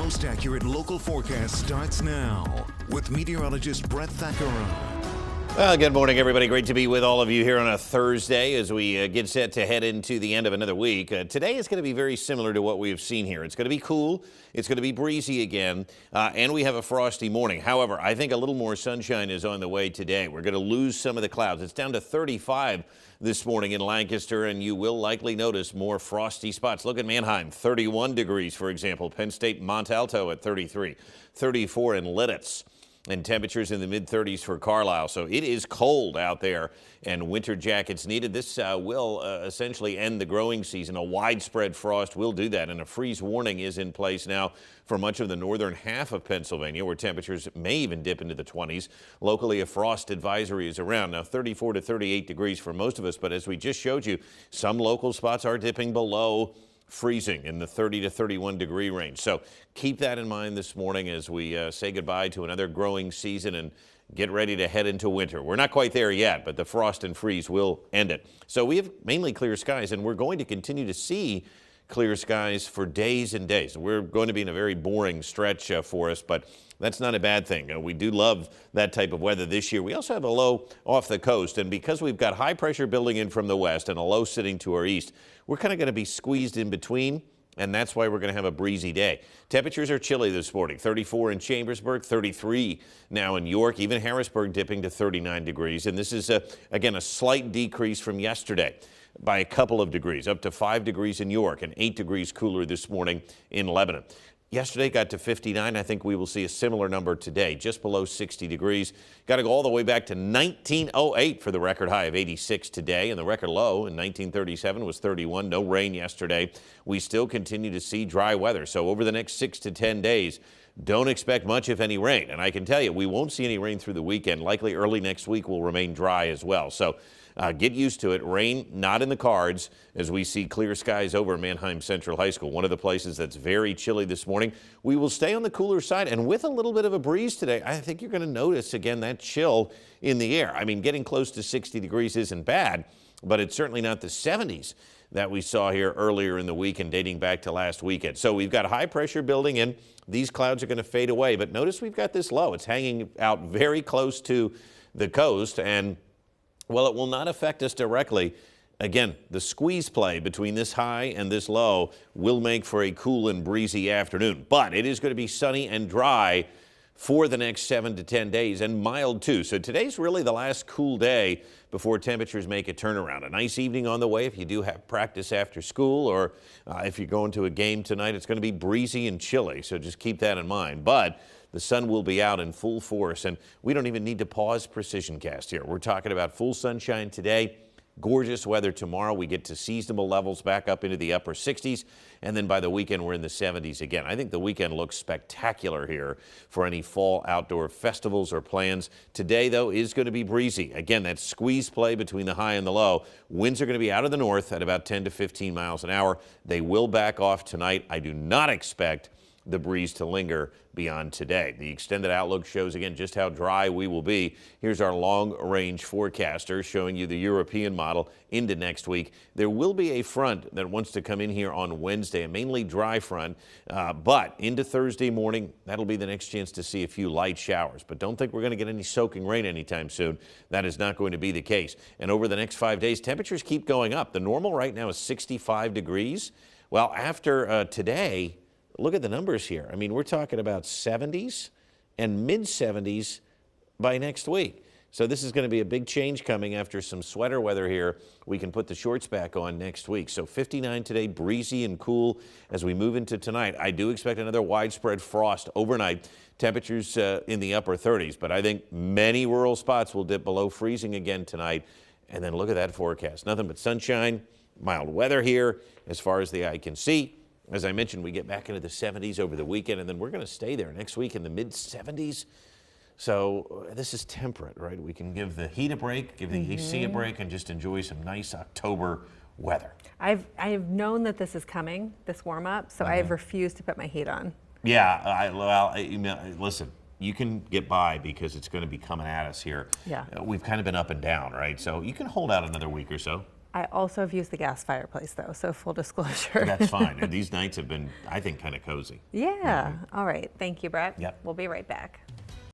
most accurate local forecast starts now with meteorologist Brett Thackeray. Well, good morning, everybody. Great to be with all of you here on a Thursday as we get set to head into the end of another week. Today is going to be very similar to what we've seen here. It's going to be cool. It's going to be breezy again, and we have a frosty morning. However, I think a little more sunshine is on the way today. We're going to lose some of the clouds. It's down to 35 this morning in Lancaster, and you will likely notice more frosty spots. Look at Manheim, 31 degrees, for example. Penn State, Mont Alto at 33, 34 in Lititz, and temperatures in the mid-30s for Carlisle. So it is cold out there, and winter jackets needed. This will essentially end the growing season. A widespread frost will do that, and a freeze warning is in place now for much of the northern half of Pennsylvania, where temperatures may even dip into the 20s. Locally, a frost advisory is around. Now, 34 to 38 degrees for most of us, but as we just showed you, some local spots are dipping below freezing in the 30 to 31 degree range. So keep that in mind this morning as we say goodbye to another growing season and get ready to head into winter. We're not quite there yet, but the frost and freeze will end it. So we have mainly clear skies, and we're going to continue to see clear skies for days and days. We're going to be in a very boring stretch for us, but that's not a bad thing. We do love that type of weather this year. We also have a low off the coast, and because we've got high pressure building in from the west and a low sitting to our east, we're kind of going to be squeezed in between, and that's why we're going to have a breezy day. Temperatures are chilly this morning, 34 in Chambersburg, 33 now in York, even Harrisburg dipping to 39 degrees. And this is, again, a slight decrease from yesterday by a couple of degrees, up to 5 degrees in York and 8 degrees cooler this morning in Lebanon. Yesterday got to 59. I think we will see a similar number today, just below 60 degrees. Got to go all the way back to 1908 for the record high of 86 today, and the record low in 1937 was 31. No rain yesterday. We still continue to see dry weather. So over the next 6 to 10 days, don't expect much, if any, rain. And I can tell you, we won't see any rain through the weekend. Likely early next week will remain dry as well. So get used to it. Rain not in the cards as we see clear skies over Manheim Central High School, one of the places that's very chilly this morning. We will stay on the cooler side, and with a little bit of a breeze today, I think you're going to notice, again, that chill in the air. I mean, getting close to 60 degrees isn't bad, but it's certainly not the 70s that we saw here earlier in the week and dating back to last weekend. So we've got high pressure building in. These clouds are going to fade away, but notice we've got this low. It's hanging out very close to the coast, and well, it will not affect us directly. Again, the squeeze play between this high and this low will make for a cool and breezy afternoon, but it is going to be sunny and dry for the next 7 to 10 days, and mild too. So today's really the last cool day before temperatures make a turnaround. A nice evening on the way if you do have practice after school, or if you're going to a game tonight. It's going to be breezy and chilly, so just keep that in mind. But the sun will be out in full force, and we don't even need to pause Precision Cast here. We're talking about full sunshine today. Gorgeous weather tomorrow. We get to seasonable levels back up into the upper 60s, and then by the weekend we're in the 70s again. I think the weekend looks spectacular here for any fall outdoor festivals or plans. Today, though, is going to be breezy. Again, that squeeze play between the high and the low. Winds are going to be out of the north at about 10 to 15 miles an hour. They will back off tonight. I do not expect the breeze to linger beyond today. The extended outlook shows again just how dry we will be. Here's our long-range forecaster showing you the European model into next week. There will be a front that wants to come in here on Wednesday, a mainly dry front, but into Thursday morning, that'll be the next chance to see a few light showers. But don't think we're going to get any soaking rain anytime soon. That is not going to be the case. And over the next 5 days, temperatures keep going up. The normal right now is 65 degrees. Well, after today, look at the numbers here. I mean, we're talking about 70s and mid-70s by next week. So this is going to be a big change coming after some sweater weather here. We can put the shorts back on next week. So 59 today, breezy and cool as we move into tonight. I do expect another widespread frost overnight. Temperatures in the upper 30s, but I think many rural spots will dip below freezing again tonight. And then look at that forecast. Nothing but sunshine, mild weather here as far as the eye can see. As I mentioned, we get back into the 70s over the weekend, and then we're going to stay there next week in the mid-70s. So this is temperate, right? We can give the heat a break, give the AC a break, and just enjoy some nice October weather. I've known that this is coming, this warm-up, so I have refused to put my heat on. Yeah, listen, you can get by because it's going to be coming at us here. Yeah. We've kind of been up and down, right? So you can hold out another week or so. I also have used the gas fireplace though, so full disclosure. That's fine. And these nights have been, I think, kind of cozy. Yeah. All right. Thank you, Brett. Yep. We'll be right back.